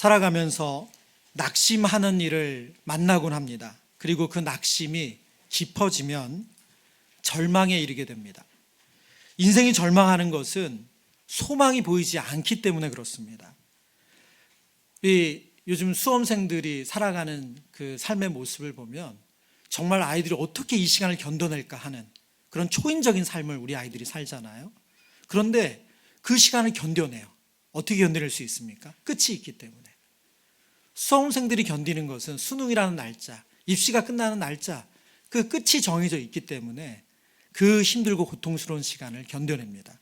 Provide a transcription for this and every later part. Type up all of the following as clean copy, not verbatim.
살아가면서 낙심하는 일을 만나곤 합니다. 그리고 그 낙심이 깊어지면 절망에 이르게 됩니다. 인생이 절망하는 것은 소망이 보이지 않기 때문에 그렇습니다. 요즘 수험생들이 살아가는 그 삶의 모습을 보면 정말 아이들이 어떻게 이 시간을 견뎌낼까 하는 그런 초인적인 삶을 우리 아이들이 살잖아요. 그런데 그 시간을 견뎌내요. 어떻게 견뎌낼 수 있습니까? 끝이 있기 때문에. 수험생들이 견디는 것은 수능이라는 날짜, 입시가 끝나는 날짜, 그 끝이 정해져 있기 때문에 그 힘들고 고통스러운 시간을 견뎌냅니다.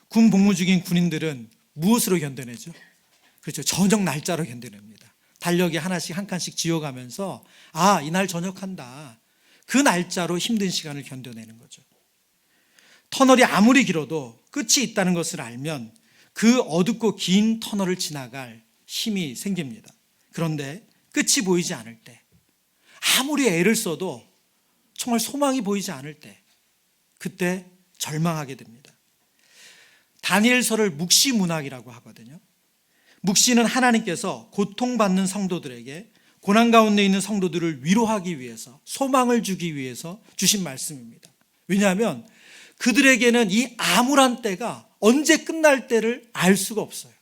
군 복무 중인 군인들은 무엇으로 견뎌내죠? 그렇죠. 저녁 날짜로 견뎌냅니다. 달력에 하나씩 한 칸씩 지어가면서 이날 저녁한다. 그 날짜로 힘든 시간을 견뎌내는 거죠. 터널이 아무리 길어도 끝이 있다는 것을 알면 그 어둡고 긴 터널을 지나갈 힘이 생깁니다. 그런데 끝이 보이지 않을 때, 아무리 애를 써도 정말 소망이 보이지 않을 때, 그때 절망하게 됩니다. 다니엘서를 묵시문학이라고 하거든요. 묵시는 하나님께서 고통받는 성도들에게, 고난 가운데 있는 성도들을 위로하기 위해서, 소망을 주기 위해서 주신 말씀입니다. 왜냐하면 그들에게는 이 암울한 때가 언제 끝날 때를 알 수가 없어요.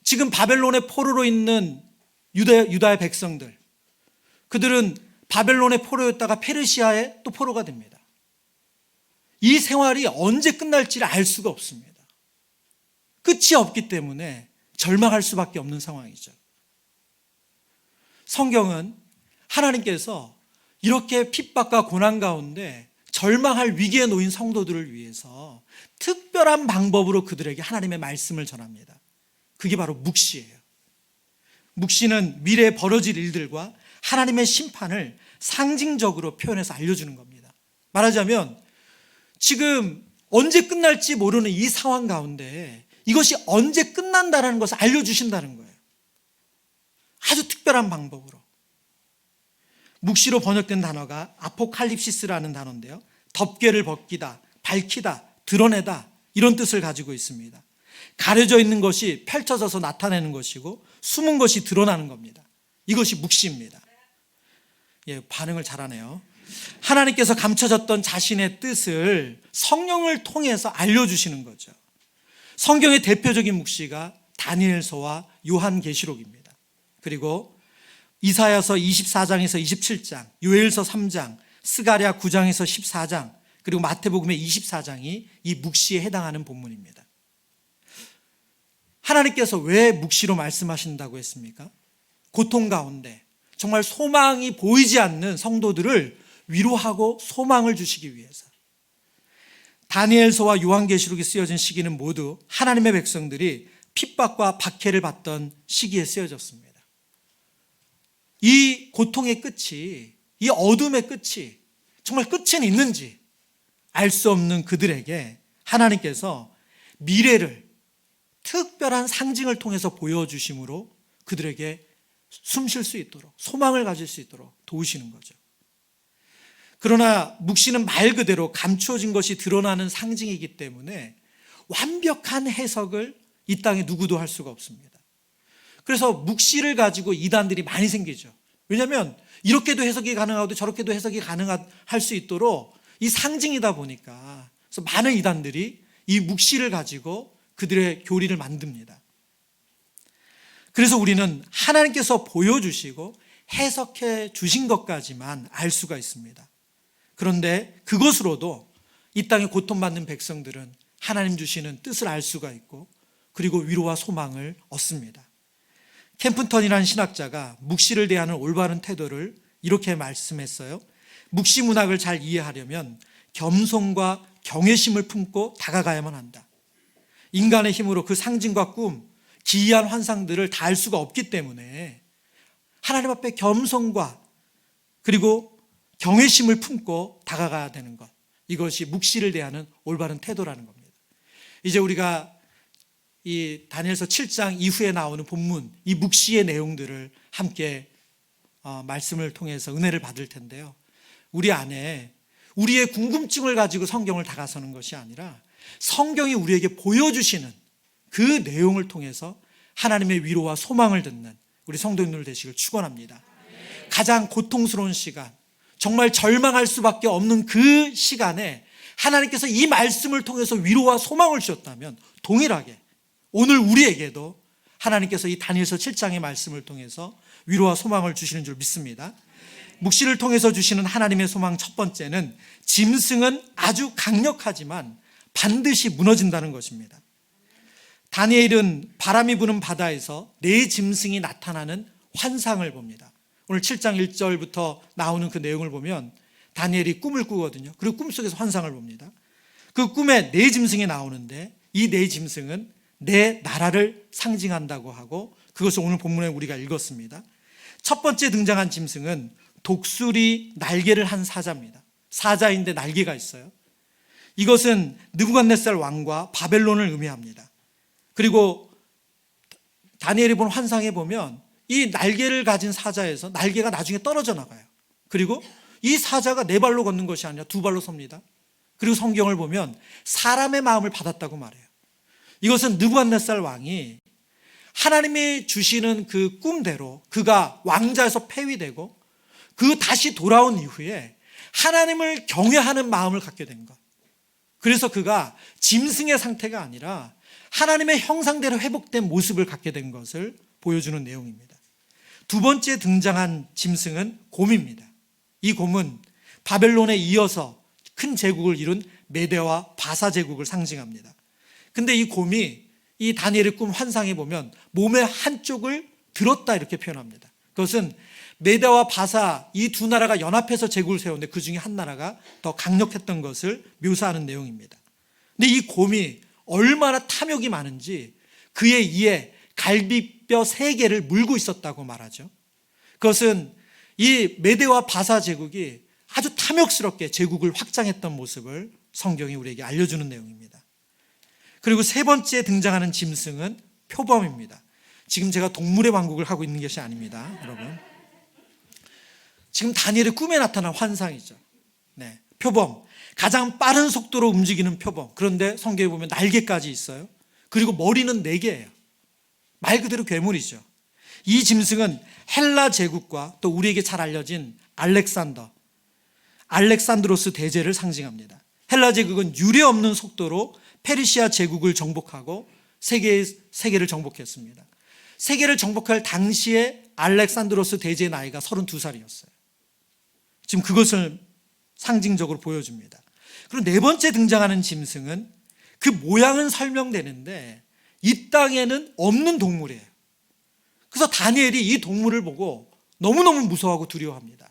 지금 바벨론의 포로로 있는 유다의 백성들, 그들은 바벨론의 포로였다가 페르시아의 또 포로가 됩니다. 이 생활이 언제 끝날지를 알 수가 없습니다. 끝이 없기 때문에 절망할 수밖에 없는 상황이죠. 성경은 하나님께서 이렇게 핍박과 고난 가운데 절망할 위기에 놓인 성도들을 위해서 특별한 방법으로 그들에게 하나님의 말씀을 전합니다. 그게 바로 묵시예요. 묵시는 미래에 벌어질 일들과 하나님의 심판을 상징적으로 표현해서 알려주는 겁니다. 말하자면 지금 언제 끝날지 모르는 이 상황 가운데 이것이 언제 끝난다는 것을 알려주신다는 거예요. 아주 특별한 방법으로. 묵시로 번역된 단어가 아포칼립시스라는 단어인데요. 덮개를 벗기다, 밝히다, 드러내다, 이런 뜻을 가지고 있습니다. 가려져 있는 것이 펼쳐져서 나타내는 것이고 숨은 것이 드러나는 겁니다. 이것이 묵시입니다. 반응을 잘하네요. 하나님께서 감춰졌던 자신의 뜻을 성령을 통해서 알려주시는 거죠. 성경의 대표적인 묵시가 다니엘서와 요한계시록입니다. 그리고 이사야서 24장에서 27장, 요엘서 3장, 스가랴 9장에서 14장, 그리고 마태복음의 24장이 이 묵시에 해당하는 본문입니다. 하나님께서 왜 묵시로 말씀하신다고 했습니까? 고통 가운데 정말 소망이 보이지 않는 성도들을 위로하고 소망을 주시기 위해서. 다니엘서와 요한계시록이 쓰여진 시기는 모두 하나님의 백성들이 핍박과 박해를 받던 시기에 쓰여졌습니다. 이 고통의 끝이, 이 어둠의 끝이 정말 끝은 있는지 알 수 없는 그들에게 하나님께서 미래를 특별한 상징을 통해서 보여주심으로 그들에게 숨 쉴 수 있도록, 소망을 가질 수 있도록 도우시는 거죠. 그러나 묵시는 말 그대로 감추어진 것이 드러나는 상징이기 때문에 완벽한 해석을 이 땅에 누구도 할 수가 없습니다. 그래서 묵시를 가지고 이단들이 많이 생기죠. 왜냐하면 이렇게도 해석이 가능하고 저렇게도 해석이 가능할 수 있도록 이 상징이다 보니까, 그래서 많은 이단들이 이 묵시를 가지고 그들의 교리를 만듭니다. 그래서 우리는 하나님께서 보여주시고 해석해 주신 것까지만 알 수가 있습니다. 그런데 그것으로도 이 땅에 고통받는 백성들은 하나님 주시는 뜻을 알 수가 있고, 그리고 위로와 소망을 얻습니다. 캠프턴이라는 신학자가 묵시를 대하는 올바른 태도를 이렇게 말씀했어요. 묵시 문학을 잘 이해하려면 겸손과 경외심을 품고 다가가야만 한다. 인간의 힘으로 그 상징과 꿈, 기이한 환상들을 다 알 수가 없기 때문에 하나님 앞에 겸손과 그리고 경외심을 품고 다가가야 되는 것, 이것이 묵시를 대하는 올바른 태도라는 겁니다. 이제 우리가 이 다니엘서 7장 이후에 나오는 본문, 이 묵시의 내용들을 함께 말씀을 통해서 은혜를 받을 텐데요. 우리 안에 우리의 궁금증을 가지고 성경을 다가서는 것이 아니라 성경이 우리에게 보여주시는 그 내용을 통해서 하나님의 위로와 소망을 듣는 우리 성도님들 되시길 축원합니다. 가장 고통스러운 시간, 정말 절망할 수밖에 없는 그 시간에 하나님께서 이 말씀을 통해서 위로와 소망을 주셨다면 동일하게 오늘 우리에게도 하나님께서 이 다니엘서 7장의 말씀을 통해서 위로와 소망을 주시는 줄 믿습니다. 묵시를 통해서 주시는 하나님의 소망 첫 번째는 짐승은 아주 강력하지만 반드시 무너진다는 것입니다. 다니엘은 바람이 부는 바다에서 네 짐승이 나타나는 환상을 봅니다. 오늘 7장 1절부터 나오는 그 내용을 보면 다니엘이 꿈을 꾸거든요. 그리고 꿈속에서 환상을 봅니다. 그 꿈에 네 짐승이 나오는데 이 네 짐승은 네 나라를 상징한다고 하고 그것을 오늘 본문에 우리가 읽었습니다. 첫 번째 등장한 짐승은 독수리 날개를 한 사자입니다. 사자인데 날개가 있어요. 이것은 느부갓네살 왕과 바벨론을 의미합니다. 그리고 다니엘이 본 환상에 보면 이 날개를 가진 사자에서 날개가 나중에 떨어져 나가요. 그리고 이 사자가 네 발로 걷는 것이 아니라 두 발로 섭니다. 그리고 성경을 보면 사람의 마음을 받았다고 말해요. 이것은 느부갓네살 왕이 하나님이 주시는 그 꿈대로 그가 왕자에서 폐위되고 그 다시 돌아온 이후에 하나님을 경외하는 마음을 갖게 된 것. 그래서 그가 짐승의 상태가 아니라 하나님의 형상대로 회복된 모습을 갖게 된 것을 보여주는 내용입니다. 두 번째 등장한 짐승은 곰입니다. 이 곰은 바벨론에 이어서 큰 제국을 이룬 메대와 바사 제국을 상징합니다. 근데 이 곰이 이 다니엘의 꿈 환상에 보면 몸의 한쪽을 들었다 이렇게 표현합니다. 그것은 메대와 바사 이 두 나라가 연합해서 제국을 세웠는데 그 중에 한 나라가 더 강력했던 것을 묘사하는 내용입니다. 근데 이 곰이 얼마나 탐욕이 많은지 그의 이에 갈비뼈 3개를 물고 있었다고 말하죠. 그것은 이 메대와 바사 제국이 아주 탐욕스럽게 제국을 확장했던 모습을 성경이 우리에게 알려주는 내용입니다. 그리고 세 번째 등장하는 짐승은 표범입니다. 지금 제가 동물의 왕국을 하고 있는 것이 아닙니다, 여러분. 지금 다니엘의 꿈에 나타난 환상이죠. 네, 표범. 가장 빠른 속도로 움직이는 표범. 그런데 성경에 보면 날개까지 있어요. 그리고 머리는 4개예요. 말 그대로 괴물이죠. 이 짐승은 헬라 제국과 또 우리에게 잘 알려진 알렉산드로스 대제를 상징합니다. 헬라 제국은 유례없는 속도로 페르시아 제국을 정복하고 세계를 정복했습니다. 세계를 정복할 당시에 알렉산드로스 대제의 나이가 32살이었어요. 지금 그것을 상징적으로 보여줍니다. 그리고 네 번째 등장하는 짐승은 그 모양은 설명되는데 이 땅에는 없는 동물이에요. 그래서 다니엘이 이 동물을 보고 너무너무 무서워하고 두려워합니다.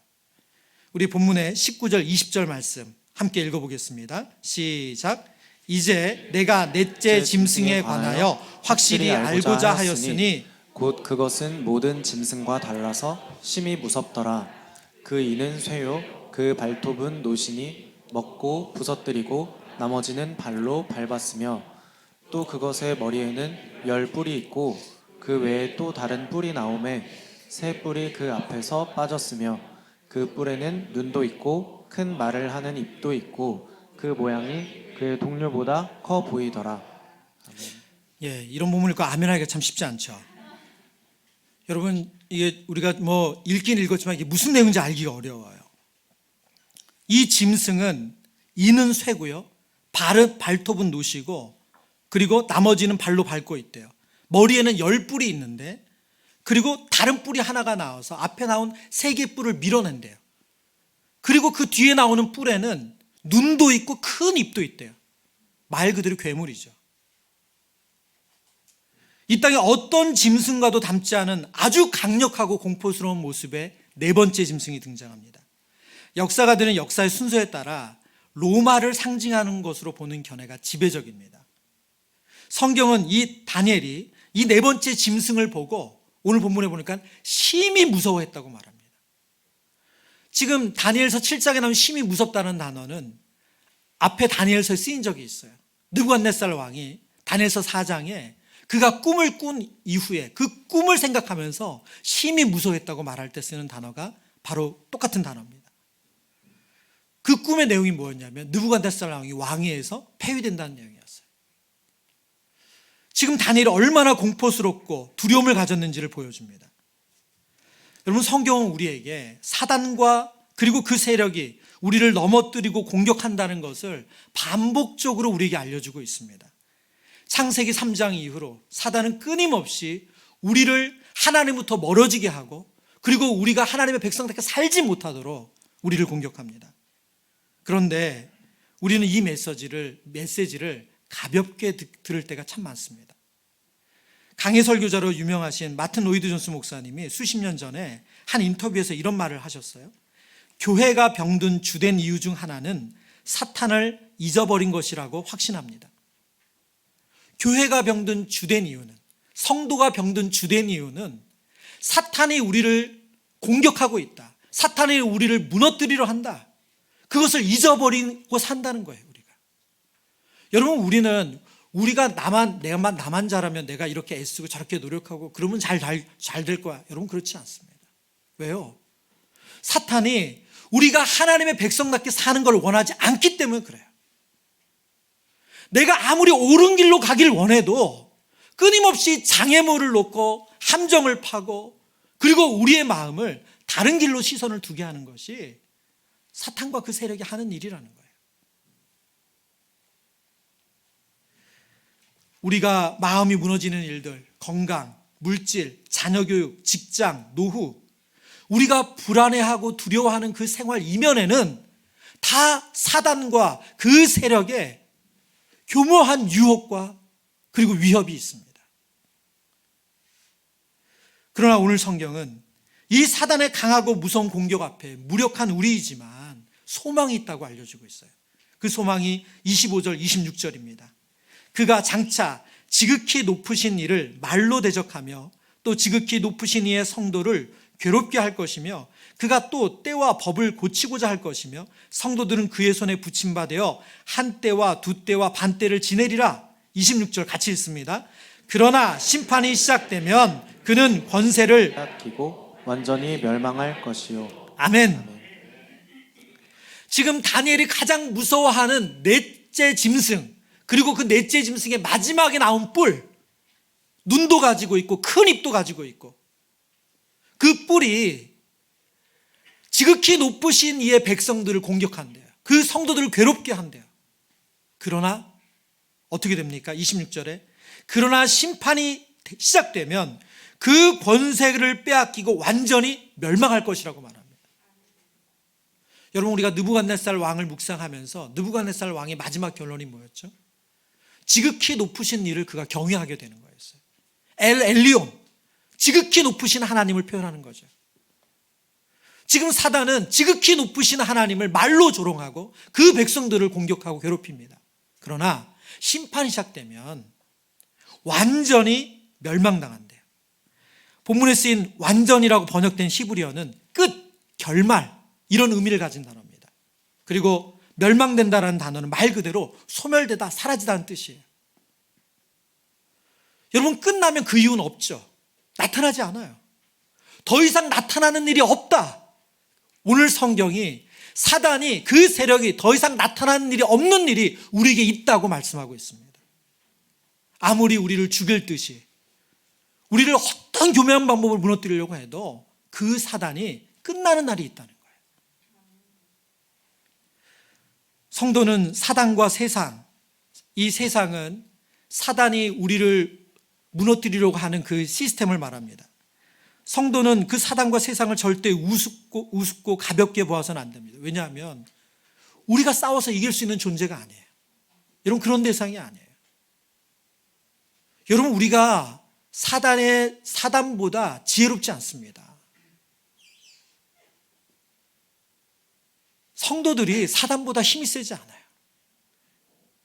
우리 본문의 19절 20절 말씀 함께 읽어보겠습니다. 시작. 이제 내가 넷째 짐승에 관하여 확실히 알고자 하였으니 곧 그것은 모든 짐승과 달라서 심히 무섭더라. 그 이는 쇠요 그 발톱은 노시니 먹고 부서뜨리고 나머지는 발로 밟았으며 또 그것의 머리에는 10뿔이 있고 그 외에 또 다른 뿔이 나오매 3뿔이 그 앞에서 빠졌으며 그 뿔에는 눈도 있고 큰 말을 하는 입도 있고 그 모양이 그의 동료보다 커 보이더라. 아멘. 예, 이런 본문을 읽고 아멘하기가 참 쉽지 않죠. 여러분, 이게 우리가 뭐 읽긴 읽었지만 이게 무슨 내용인지 알기가 어려워요. 이 짐승은 이는 쇠고요, 발톱은 노시고 그리고 나머지는 발로 밟고 있대요. 머리에는 10뿔이 있는데 그리고 다른 뿔이 하나가 나와서 앞에 나온 3개 뿔을 밀어낸대요. 그리고 그 뒤에 나오는 뿔에는 눈도 있고 큰 입도 있대요. 말 그대로 괴물이죠. 이 땅에 어떤 짐승과도 닮지 않은 아주 강력하고 공포스러운 모습의 네 번째 짐승이 등장합니다. 역사가들은 역사의 순서에 따라 로마를 상징하는 것으로 보는 견해가 지배적입니다. 성경은 이 다니엘이 이 네 번째 짐승을 보고 오늘 본문에 보니까 심히 무서워했다고 말합니다. 지금 다니엘서 7장에 나온 심히 무섭다는 단어는 앞에 다니엘서에 쓰인 적이 있어요. 느부갓네살 왕이 다니엘서 4장에 그가 꿈을 꾼 이후에 그 꿈을 생각하면서 심히 무서워했다고 말할 때 쓰는 단어가 바로 똑같은 단어입니다. 그 꿈의 내용이 뭐였냐면 느부갓네살 왕이 왕위에서 폐위된다는 내용이었어요. 지금 다니엘이 얼마나 공포스럽고 두려움을 가졌는지를 보여줍니다. 여러분, 성경은 우리에게 사단과 그리고 그 세력이 우리를 넘어뜨리고 공격한다는 것을 반복적으로 우리에게 알려주고 있습니다. 창세기 3장 이후로 사단은 끊임없이 우리를 하나님부터 멀어지게 하고 그리고 우리가 하나님의 백성답게 살지 못하도록 우리를 공격합니다. 그런데 우리는 이 메시지를 가볍게 들을 때가 참 많습니다. 강해 설교자로 유명하신 마틴 로이드 존스 목사님이 수십 년 전에 한 인터뷰에서 이런 말을 하셨어요. 교회가 병든 주된 이유 중 하나는 사탄을 잊어버린 것이라고 확신합니다. 교회가 병든 주된 이유는, 성도가 병든 주된 이유는 사탄이 우리를 공격하고 있다. 사탄이 우리를 무너뜨리려 한다. 그것을 잊어버리고 산다는 거예요, 우리가. 여러분, 우리가 나만 잘하면 내가 이렇게 애쓰고 저렇게 노력하고 그러면 잘 될 거야. 여러분, 그렇지 않습니다. 왜요? 사탄이 우리가 하나님의 백성답게 사는 걸 원하지 않기 때문에 그래요. 내가 아무리 옳은 길로 가길 원해도 끊임없이 장애물을 놓고 함정을 파고 그리고 우리의 마음을 다른 길로 시선을 두게 하는 것이 사탄과 그 세력이 하는 일이라는 거예요. 우리가 마음이 무너지는 일들, 건강, 물질, 자녀 교육, 직장, 노후, 우리가 불안해하고 두려워하는 그 생활 이면에는 다 사단과 그 세력의 교묘한 유혹과 그리고 위협이 있습니다. 그러나 오늘 성경은 이 사단의 강하고 무서운 공격 앞에 무력한 우리이지만 소망이 있다고 알려주고 있어요. 그 소망이 25절, 26절입니다. 그가 장차 지극히 높으신 이를 말로 대적하며 또 지극히 높으신 이의 성도를 괴롭게 할 것이며 그가 또 때와 법을 고치고자 할 것이며 성도들은 그의 손에 붙임받아 한 때와 두 때와 반 때를 지내리라. 26절 같이 읽습니다. 그러나 심판이 시작되면 그는 권세를 빼앗기고 완전히 멸망할 것이요. 아멘. 지금 다니엘이 가장 무서워하는 넷째 짐승, 그리고 그 넷째 짐승의 마지막에 나온 뿔, 눈도 가지고 있고 큰 입도 가지고 있고 그 뿔이 지극히 높으신 이의 백성들을 공격한대요. 그 성도들을 괴롭게 한대요. 그러나 어떻게 됩니까? 26절에 그러나 심판이 시작되면 그 권세를 빼앗기고 완전히 멸망할 것이라고 말합니다. 여러분, 우리가 느부갓네살 왕을 묵상하면서 느부갓네살 왕의 마지막 결론이 뭐였죠? 지극히 높으신 이를 그가 경외하게 되는 거였어요. 엘 엘리온, 지극히 높으신 하나님을 표현하는 거죠. 지금 사단은 지극히 높으신 하나님을 말로 조롱하고 그 백성들을 공격하고 괴롭힙니다. 그러나 심판이 시작되면 완전히 멸망당한대요. 본문에 쓰인 완전이라고 번역된 히브리어는 끝, 결말 이런 의미를 가진 단어입니다. 그리고 멸망된다라는 단어는 말 그대로 소멸되다, 사라지다는 뜻이에요. 여러분, 끝나면 그 이유는 없죠. 나타나지 않아요. 더 이상 나타나는 일이 없다. 오늘 성경이 사단이 그 세력이 더 이상 나타나는 일이 없는 일이 우리에게 있다고 말씀하고 있습니다. 아무리 우리를 죽일 듯이 우리를 어떤 교묘한 방법으로 무너뜨리려고 해도 그 사단이 끝나는 날이 있다는 거예요. 성도는 사단과 세상, 이 세상은 사단이 우리를 무너뜨리려고 하는 그 시스템을 말합니다. 성도는 그 사단과 세상을 절대 우습고 가볍게 보아서는 안 됩니다. 왜냐하면 우리가 싸워서 이길 수 있는 존재가 아니에요. 여러분, 그런 대상이 아니에요. 여러분, 우리가 사단보다 지혜롭지 않습니다. 성도들이 사단보다 힘이 세지 않아요.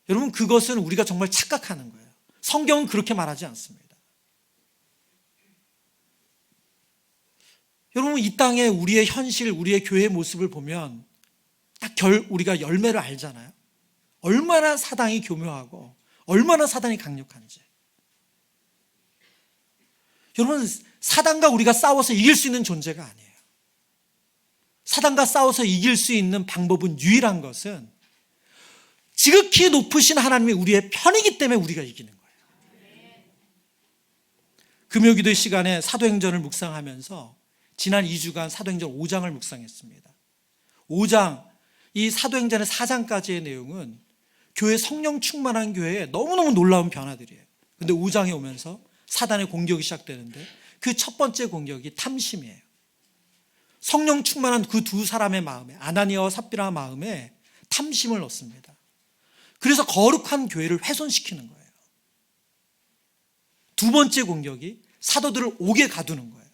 여러분, 그것은 우리가 정말 착각하는 거예요. 성경은 그렇게 말하지 않습니다. 여러분, 이 땅에 우리의 현실, 우리의 교회의 모습을 보면 딱 우리가 열매를 알잖아요. 얼마나 사단이 교묘하고 얼마나 사단이 강력한지. 여러분, 사단과 우리가 싸워서 이길 수 있는 존재가 아니에요. 사단과 싸워서 이길 수 있는 방법은 유일한 것은 지극히 높으신 하나님이 우리의 편이기 때문에 우리가 이기는 거예요. 금요기도 시간에 사도행전을 묵상하면서 지난 2주간 사도행전 5장을 묵상했습니다. 5장, 이 사도행전의 4장까지의 내용은 교회 성령 충만한 교회에 너무너무 놀라운 변화들이에요. 근데 5장에 오면서 사단의 공격이 시작되는데 그 첫 번째 공격이 탐심이에요. 성령 충만한 그 두 사람의 마음에, 아나니아와 삽비라 마음에 탐심을 넣습니다. 그래서 거룩한 교회를 훼손시키는 거예요. 두 번째 공격이 사도들을 옥에 가두는 거예요.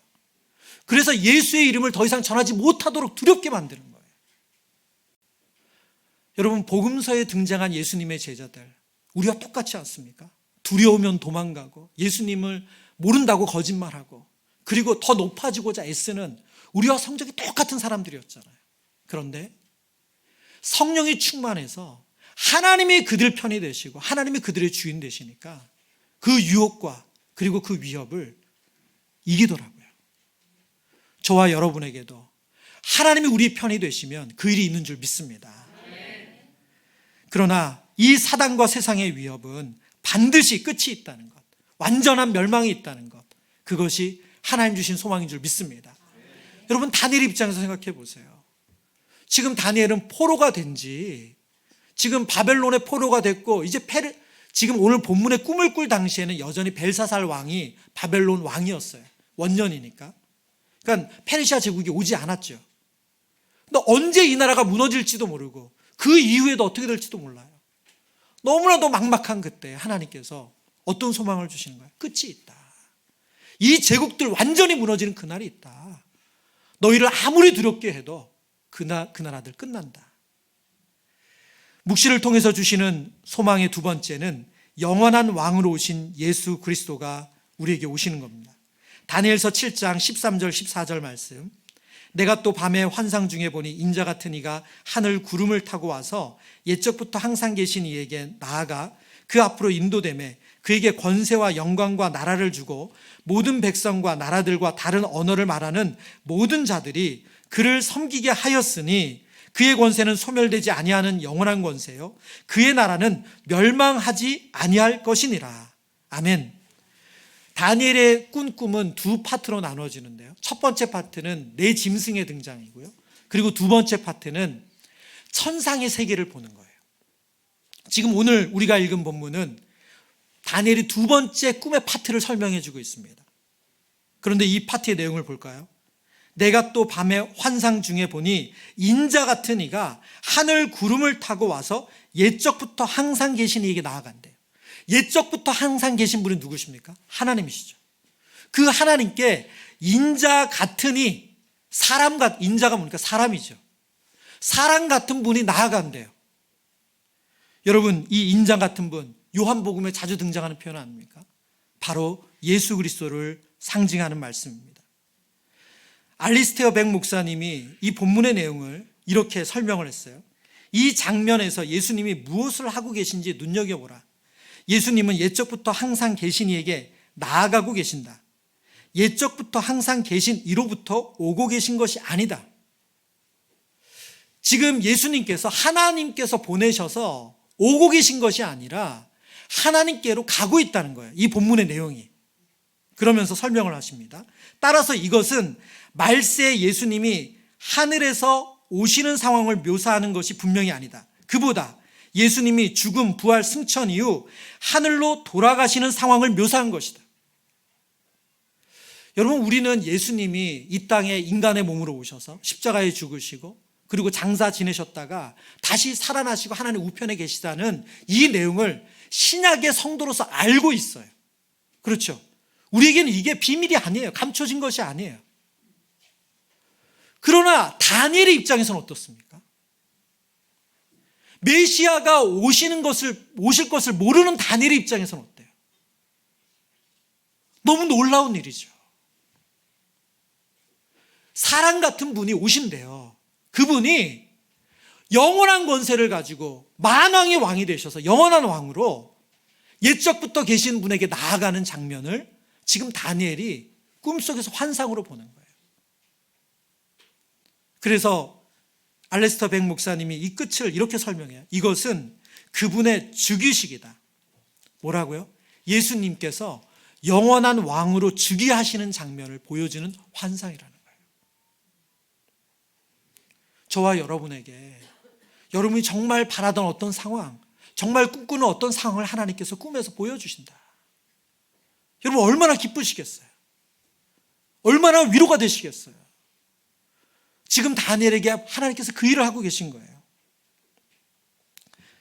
그래서 예수의 이름을 더 이상 전하지 못하도록 두렵게 만드는 거예요. 여러분, 복음서에 등장한 예수님의 제자들, 우리와 똑같지 않습니까? 두려우면 도망가고 예수님을 모른다고 거짓말하고 그리고 더 높아지고자 애쓰는 우리와 성격이 똑같은 사람들이었잖아요. 그런데 성령이 충만해서 하나님이 그들 편이 되시고 하나님이 그들의 주인 되시니까 그 유혹과 그리고 그 위협을 이기더라고요. 저와 여러분에게도 하나님이 우리 편이 되시면 그 일이 있는 줄 믿습니다. 그러나 이 사단과 세상의 위협은 반드시 끝이 있다는 것, 완전한 멸망이 있다는 것, 그것이 하나님 주신 소망인 줄 믿습니다. 여러분, 다니엘 입장에서 생각해 보세요. 지금 다니엘은 포로가 된 지, 지금 바벨론의 포로가 됐고, 이제 지금 오늘 본문의 꿈을 꿀 당시에는 여전히 벨사살 왕이 바벨론 왕이었어요. 원년이니까. 그러니까 페르시아 제국이 오지 않았죠. 근데 언제 이 나라가 무너질지도 모르고 그 이후에도 어떻게 될지도 몰라요. 너무나도 막막한 그때 하나님께서 어떤 소망을 주시는 거예요? 끝이 있다. 이 제국들 완전히 무너지는 그날이 있다. 너희를 아무리 두렵게 해도 그 나라들 끝난다. 묵시를 통해서 주시는 소망의 두 번째는 영원한 왕으로 오신 예수 그리스도가 우리에게 오시는 겁니다. 다니엘서 7장 13절 14절 말씀, 내가 또 밤에 환상 중에 보니 인자 같은 이가 하늘 구름을 타고 와서 옛적부터 항상 계신 이에게 나아가 그 앞으로 인도되매 그에게 권세와 영광과 나라를 주고 모든 백성과 나라들과 다른 언어를 말하는 모든 자들이 그를 섬기게 하였으니 그의 권세는 소멸되지 아니하는 영원한 권세요 그의 나라는 멸망하지 아니할 것이니라. 아멘. 다니엘의 꾼 꿈은 두 파트로 나눠지는데요. 첫 번째 파트는 네 짐승의 등장이고요. 그리고 두 번째 파트는 천상의 세계를 보는 거예요. 지금 오늘 우리가 읽은 본문은 다니엘이 두 번째 꿈의 파트를 설명해 주고 있습니다. 그런데 이 파트의 내용을 볼까요? 내가 또 밤에 환상 중에 보니 인자 같은 이가 하늘 구름을 타고 와서 옛적부터 항상 계신 이에게 나아간대요. 옛적부터 항상 계신 분이 누구십니까? 하나님이시죠. 그 하나님께 인자 같은 이, 인자가 뭡니까? 사람이죠. 사람 같은 분이 나아간대요. 여러분, 이 인자 같은 분, 요한복음에 자주 등장하는 표현 아닙니까? 바로 예수 그리스도를 상징하는 말씀입니다. 알리스테어 백 목사님이 이 본문의 내용을 이렇게 설명을 했어요. 이 장면에서 예수님이 무엇을 하고 계신지 눈여겨보라. 예수님은 옛적부터 항상 계신 이에게 나아가고 계신다. 옛적부터 항상 계신 이로부터 오고 계신 것이 아니다. 지금 예수님께서 하나님께서 보내셔서 오고 계신 것이 아니라 하나님께로 가고 있다는 거예요. 이 본문의 내용이. 그러면서 설명을 하십니다. 따라서 이것은 말세 예수님이 하늘에서 오시는 상황을 묘사하는 것이 분명히 아니다. 그보다 예수님이 죽음, 부활, 승천 이후 하늘로 돌아가시는 상황을 묘사한 것이다. 여러분, 우리는 예수님이 이 땅에 인간의 몸으로 오셔서 십자가에 죽으시고 그리고 장사 지내셨다가 다시 살아나시고 하나님 우편에 계시다는 이 내용을 신약의 성도로서 알고 있어요. 그렇죠? 우리에게는 이게 비밀이 아니에요. 감춰진 것이 아니에요. 그러나 다니엘의 입장에서는 어떻습니까? 메시아가 오실 것을 모르는 다니엘의 입장에서는 어때요? 너무 놀라운 일이죠. 사람 같은 분이 오신대요. 그분이 영원한 권세를 가지고 만왕의 왕이 되셔서 영원한 왕으로 옛적부터 계신 분에게 나아가는 장면을 지금 다니엘이 꿈속에서 환상으로 보는 거예요. 그래서 알레스터 백 목사님이 이 끝을 이렇게 설명해요. 이것은 그분의 즉위식이다. 뭐라고요? 예수님께서 영원한 왕으로 즉위하시는 장면을 보여주는 환상이라는 거예요. 저와 여러분에게 여러분이 정말 바라던 어떤 상황, 정말 꿈꾸는 어떤 상황을 하나님께서 꿈에서 보여주신다. 여러분 얼마나 기쁘시겠어요? 얼마나 위로가 되시겠어요? 지금 다니엘에게 하나님께서 그 일을 하고 계신 거예요.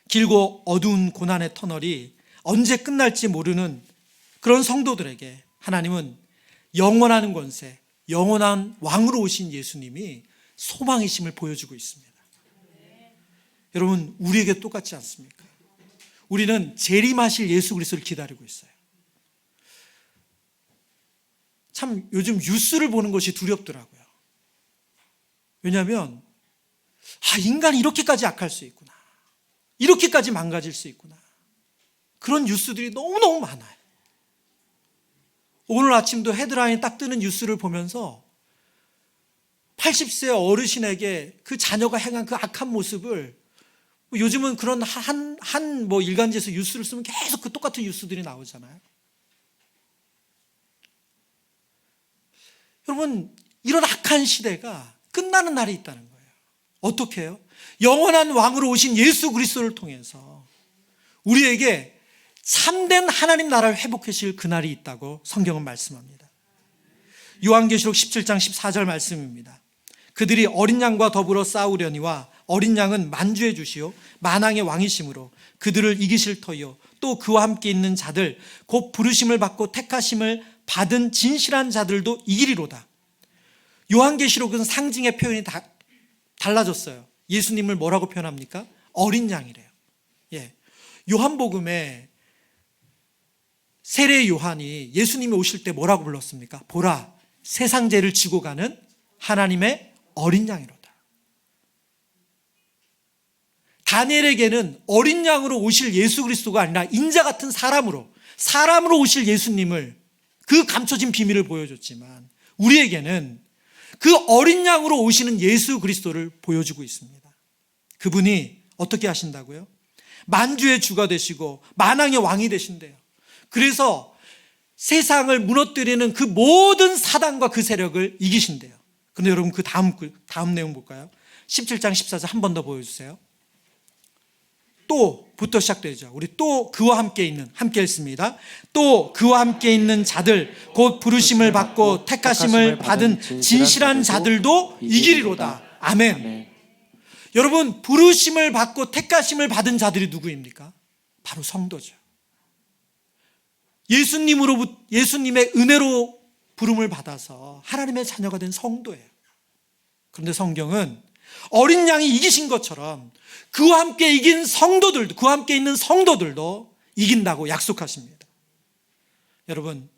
길고 어두운 고난의 터널이 언제 끝날지 모르는 그런 성도들에게 하나님은 영원한 권세, 영원한 왕으로 오신 예수님이 소망이심을 보여주고 있습니다. 여러분 우리에게 똑같지 않습니까? 우리는 재림하실 예수 그리스도를 기다리고 있어요. 참 요즘 뉴스를 보는 것이 두렵더라고요. 왜냐하면 인간이 이렇게까지 악할 수 있구나, 이렇게까지 망가질 수 있구나, 그런 뉴스들이 너무너무 많아요. 오늘 아침도 헤드라인 딱 뜨는 뉴스를 보면서 80세 어르신에게 그 자녀가 행한 그 악한 모습을, 요즘은 그런 한 일간지에서 뉴스를 쓰면 계속 그 똑같은 뉴스들이 나오잖아요. 여러분 이런 악한 시대가 끝나는 날이 있다는 거예요. 어떻게 해요? 영원한 왕으로 오신 예수 그리스도를 통해서 우리에게 참된 하나님 나라를 회복하실 그날이 있다고 성경은 말씀합니다. 요한계시록 17장 14절 말씀입니다. 그들이 어린 양과 더불어 싸우려니와 어린 양은 만주해 주시오 만왕의 왕이심으로 그들을 이기실 터이요 또 그와 함께 있는 자들 곧 부르심을 받고 택하심을 받은 진실한 자들도 이기리로다. 요한계시록은 상징의 표현이 달라졌어요. 예수님을 뭐라고 표현합니까? 어린 양이래요. 요한복음에 세례 요한이 예수님이 오실 때 뭐라고 불렀습니까? 보라, 세상 죄를 지고 가는 하나님의 어린 양이로다. 다니엘에게는 어린 양으로 오실 예수 그리스도가 아니라 인자 같은 사람으로 오실 예수님을, 그 감춰진 비밀을 보여줬지만 우리에게는 그 어린 양으로 오시는 예수 그리스도를 보여주고 있습니다. 그분이 어떻게 하신다고요? 만주의 주가 되시고 만왕의 왕이 되신대요. 그래서 세상을 무너뜨리는 그 모든 사단과 그 세력을 이기신대요. 그런데 여러분 그 다음 내용 볼까요? 17장 14절 한 번 더 보여주세요. 또부터 시작되죠. 우리 또 그와 함께 읽습니다. 또 그와 함께 있는 자들 곧 부르심을 받고 택하심을 받은 진실한 자들도 이기리로다. 아멘. 여러분 부르심을 받고 택하심을 받은 자들이 누구입니까? 바로 성도죠. 예수님의 은혜로 부름을 받아서 하나님의 자녀가 된 성도예요. 그런데 성경은 어린 양이 이기신 것처럼 그와 함께 이긴 성도들도, 그와 함께 있는 성도들도 이긴다고 약속하십니다. 여러분,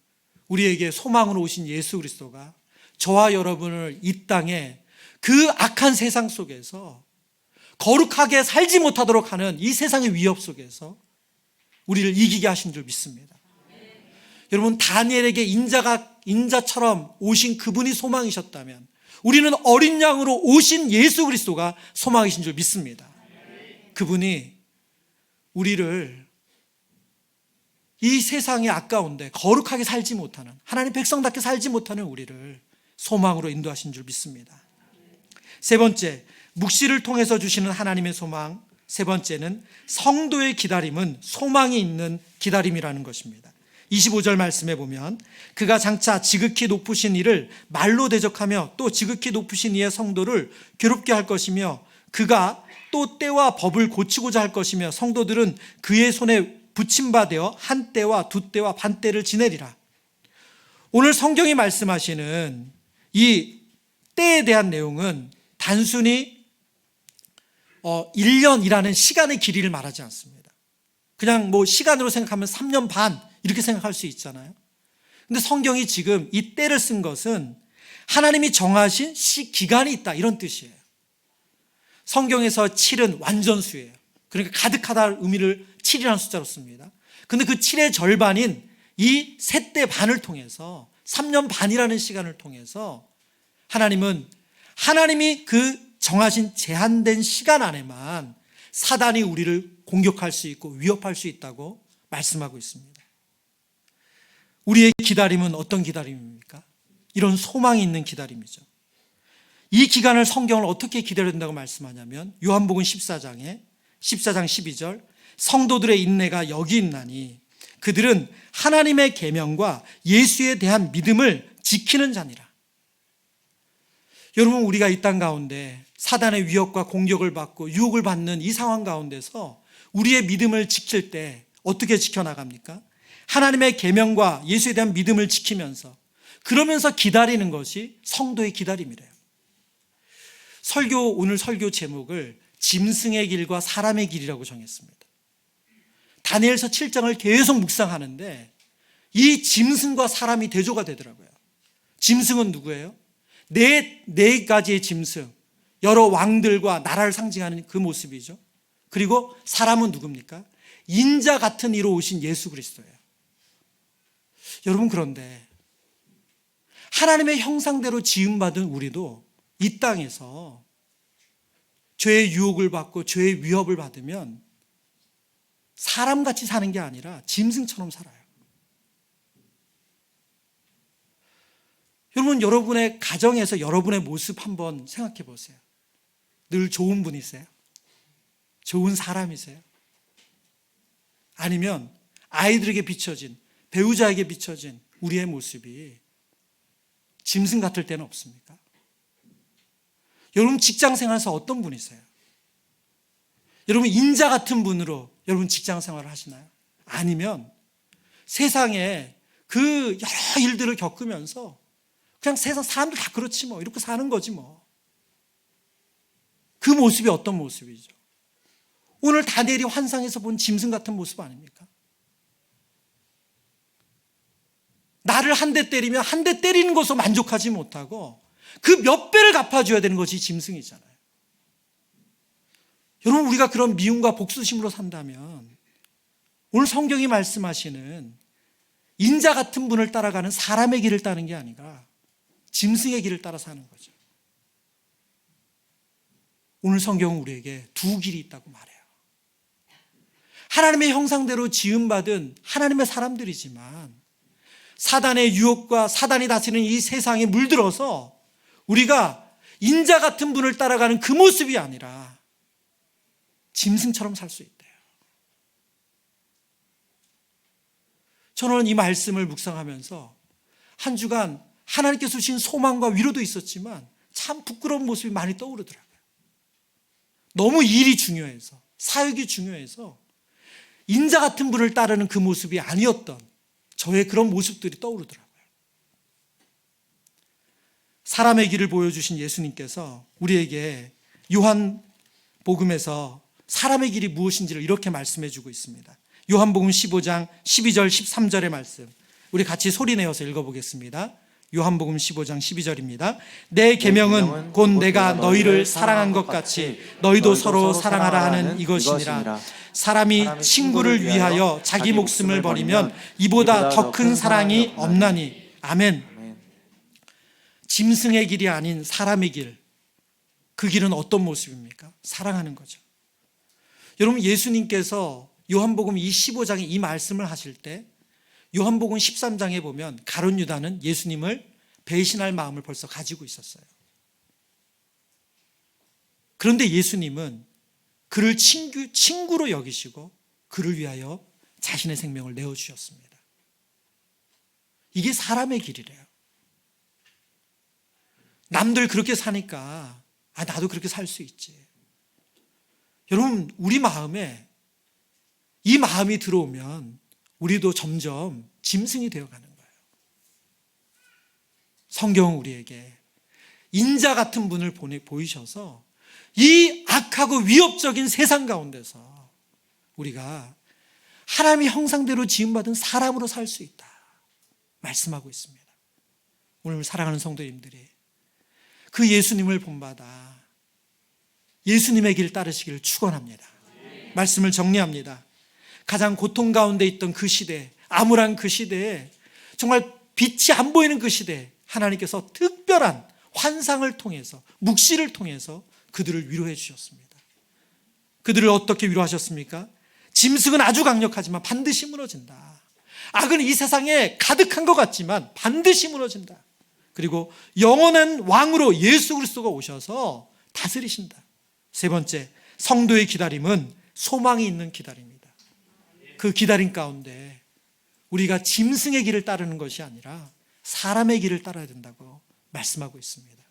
우리에게 소망으로 오신 예수 그리스도가 저와 여러분을 이 땅에 그 악한 세상 속에서 거룩하게 살지 못하도록 하는 이 세상의 위협 속에서 우리를 이기게 하신 줄 믿습니다. 여러분, 다니엘에게 인자처럼 오신 그분이 소망이셨다면 우리는 어린 양으로 오신 예수 그리스도가 소망이신 줄 믿습니다. 그분이 우리를 이 세상의 아까운데 거룩하게 살지 못하는, 하나님 백성답게 살지 못하는 우리를 소망으로 인도하신 줄 믿습니다. 세 번째, 묵시를 통해서 주시는 하나님의 소망. 세 번째는 성도의 기다림은 소망이 있는 기다림이라는 것입니다. 25절 말씀에 보면 그가 장차 지극히 높으신 이를 말로 대적하며 또 지극히 높으신 이의 성도를 괴롭게 할 것이며 그가 또 때와 법을 고치고자 할 것이며 성도들은 그의 손에 붙임바되어 한 때와 두 때와 반 때를 지내리라. 오늘 성경이 말씀하시는 이 때에 대한 내용은 단순히 1년이라는 시간의 길이를 말하지 않습니다. 그냥 시간으로 생각하면 3년 반 이렇게 생각할 수 있잖아요. 근데 성경이 지금 이 때를 쓴 것은 하나님이 정하신 기간이 있다, 이런 뜻이에요. 성경에서 7은 완전수예요. 그러니까 가득하다는 의미를 7이라는 숫자로 씁니다. 근데 그 7의 절반인 이 세 때 반을 통해서 3년 반이라는 시간을 통해서 하나님이 그 정하신 제한된 시간 안에만 사단이 우리를 공격할 수 있고 위협할 수 있다고 말씀하고 있습니다. 우리의 기다림은 어떤 기다림입니까? 이런 소망이 있는 기다림이죠. 이 기간을 성경을 어떻게 기다려야 된다고 말씀하냐면 요한복음 14장 12절 성도들의 인내가 여기 있나니 그들은 하나님의 계명과 예수에 대한 믿음을 지키는 자니라. 여러분, 우리가 이 땅 가운데 사단의 위협과 공격을 받고 유혹을 받는 이 상황 가운데서 우리의 믿음을 지킬 때 어떻게 지켜나갑니까? 하나님의 계명과 예수에 대한 믿음을 지키면서 그러면서 기다리는 것이 성도의 기다림이래요. 오늘 설교 제목을 짐승의 길과 사람의 길이라고 정했습니다. 다니엘서 7장을 계속 묵상하는데 이 짐승과 사람이 대조가 되더라고요. 짐승은 누구예요? 네 가지의 짐승, 여러 왕들과 나라를 상징하는 그 모습이죠. 그리고 사람은 누굽니까? 인자 같은 이로 오신 예수 그리스도예요. 여러분, 그런데 하나님의 형상대로 지음받은 우리도 이 땅에서 죄의 유혹을 받고 죄의 위협을 받으면 사람같이 사는 게 아니라 짐승처럼 살아요. 여러분, 여러분의 가정에서 여러분의 모습 한번 생각해 보세요. 늘 좋은 분이세요? 좋은 사람이세요? 아니면 아이들에게 비춰진, 배우자에게 비춰진 우리의 모습이 짐승 같을 때는 없습니까? 여러분, 직장 생활에서 어떤 분이세요? 여러분, 인자 같은 분으로 여러분 직장 생활을 하시나요? 아니면 세상에 그 여러 일들을 겪으면서 그냥 세상 사람들 다 그렇지 뭐 이렇게 사는 거지 뭐. 그 모습이 어떤 모습이죠? 오늘 다니엘이 환상에서 본 짐승 같은 모습 아닙니까? 나를 한 대 때리면 한 대 때리는 것으로 만족하지 못하고 그 몇 배를 갚아줘야 되는 것이 짐승이잖아요. 여러분, 우리가 그런 미움과 복수심으로 산다면 오늘 성경이 말씀하시는 인자 같은 분을 따라가는 사람의 길을 따는 게 아니라 짐승의 길을 따라 사는 거죠. 오늘 성경은 우리에게 두 길이 있다고 말해요. 하나님의 형상대로 지음받은 하나님의 사람들이지만 사단의 유혹과 사단이 다스리는 이 세상에 물들어서 우리가 인자 같은 분을 따라가는 그 모습이 아니라 짐승처럼 살 수 있대요. 저는 이 말씀을 묵상하면서 한 주간 하나님께서 주신 소망과 위로도 있었지만 참 부끄러운 모습이 많이 떠오르더라고요. 너무 일이 중요해서, 사역이 중요해서 인자 같은 분을 따르는 그 모습이 아니었던 저의 그런 모습들이 떠오르더라고요. 사람의 길을 보여주신 예수님께서 우리에게 요한복음에서 사람의 길이 무엇인지를 이렇게 말씀해 주고 있습니다. 요한복음 15장 12절 13절의 말씀, 우리 같이 소리내어서 읽어보겠습니다. 요한복음 15장 12절입니다. 내 계명은 곧 내가 너희를 사랑한 것 같이 너희도 서로 사랑하라 하는 이것이니라. 사람이 친구를 위하여 자기 목숨을 버리면 이보다 더 큰 사랑이 없나니. 아멘. 짐승의 길이 아닌 사람의 길, 그 길은 어떤 모습입니까? 사랑하는 거죠. 여러분, 예수님께서 요한복음 15장에 이 말씀을 하실 때 요한복음 13장에 보면 가룟 유다는 예수님을 배신할 마음을 벌써 가지고 있었어요. 그런데 예수님은 그를 친구로 여기시고 그를 위하여 자신의 생명을 내어주셨습니다. 이게 사람의 길이래요. 남들 그렇게 사니까 나도 그렇게 살 수 있지. 여러분, 우리 마음에 이 마음이 들어오면 우리도 점점 짐승이 되어가는 거예요. 성경은 우리에게 인자 같은 분을 보이셔서 이 악하고 위협적인 세상 가운데서 우리가 하나님의 형상대로 지음받은 사람으로 살 수 있다 말씀하고 있습니다. 오늘 사랑하는 성도님들이 그 예수님을 본받아 예수님의 길 따르시기를 축원합니다. 말씀을 정리합니다. 가장 고통 가운데 있던 그 시대, 암울한 그 시대에, 정말 빛이 안 보이는 그 시대에 하나님께서 특별한 환상을 통해서, 묵시를 통해서 그들을 위로해 주셨습니다. 그들을 어떻게 위로하셨습니까? 짐승은 아주 강력하지만 반드시 무너진다. 악은 이 세상에 가득한 것 같지만 반드시 무너진다. 그리고 영원한 왕으로 예수 그리스도가 오셔서 다스리신다. 세 번째, 성도의 기다림은 소망이 있는 기다림입니다. 그 기다림 가운데 우리가 짐승의 길을 따르는 것이 아니라 사람의 길을 따라야 된다고 말씀하고 있습니다.